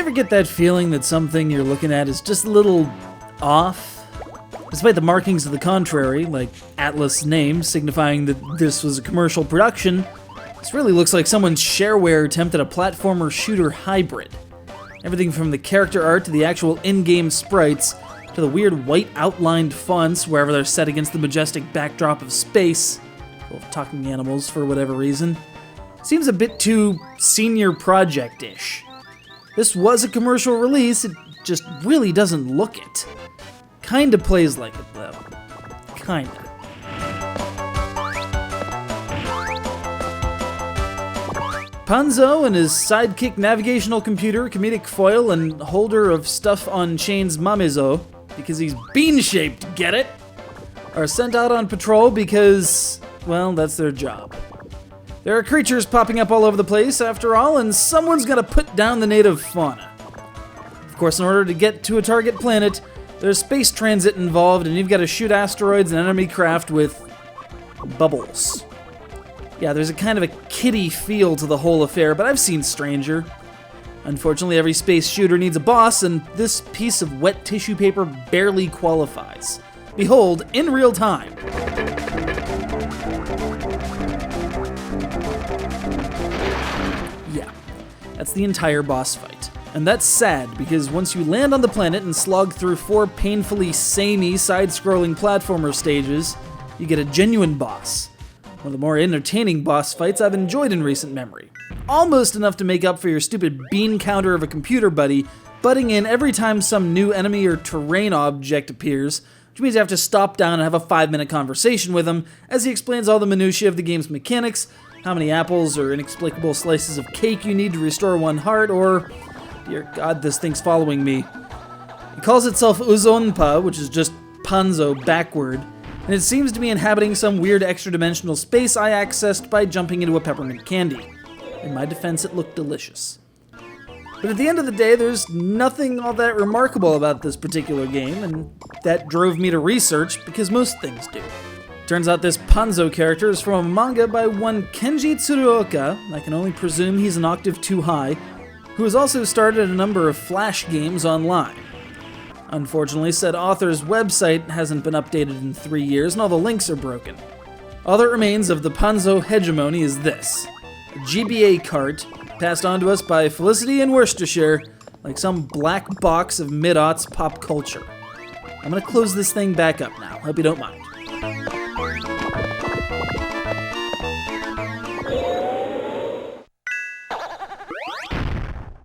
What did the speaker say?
ever get that feeling that something you're looking at is just a little off? Despite the markings of the contrary, like Atlas' name signifying that this was a commercial production, this really looks like someone's shareware attempt at a platformer shooter hybrid. Everything from the character art to the actual in-game sprites, to the weird white outlined fonts wherever they're set against the majestic backdrop of space, full of talking animals for whatever reason, seems a bit too senior project-ish. This was a commercial release, it just really doesn't look it. Kinda plays like it though. Kinda. Panzou and his sidekick navigational computer, comedic foil, and holder of stuff on chains Mamezo, because he's bean-shaped, get it? Are sent out on patrol because, well, that's their job. There are creatures popping up all over the place, after all, and someone's gonna put down the native fauna. Of course, in order to get to a target planet, there's space transit involved, and you've got to shoot asteroids and enemy craft with bubbles. Yeah, there's a kind of a kiddie feel to the whole affair, but I've seen stranger. Unfortunately, every space shooter needs a boss, and this piece of wet tissue paper barely qualifies. Behold, in real time. Yeah, that's the entire boss fight. And that's sad, because once you land on the planet and slog through 4 painfully samey side-scrolling platformer stages, you get a genuine boss. One of the more entertaining boss fights I've enjoyed in recent memory. Almost enough to make up for your stupid bean counter of a computer buddy butting in every time some new enemy or terrain object appears, which means you have to stop down and have a 5-minute conversation with him as he explains all the minutiae of the game's mechanics, how many apples or inexplicable slices of cake you need to restore 1 heart, or, dear God, this thing's following me. It calls itself Uzonpa, which is just Panzou backward, and it seems to be inhabiting some weird extra-dimensional space I accessed by jumping into a peppermint candy. In my defense, it looked delicious. But at the end of the day, there's nothing all that remarkable about this particular game, and that drove me to research, because most things do. Turns out this Panzou character is from a manga by one Kenji Tsuruoka, I can only presume he's an octave too high, who has also started a number of Flash games online. Unfortunately, said author's website hasn't been updated in 3 years, and all the links are broken. All that remains of the Panzou hegemony is this: a GBA cart, passed on to us by Felicity in Worcestershire, like some black box of mid-aughts pop culture. I'm gonna close this thing back up now, hope you don't mind.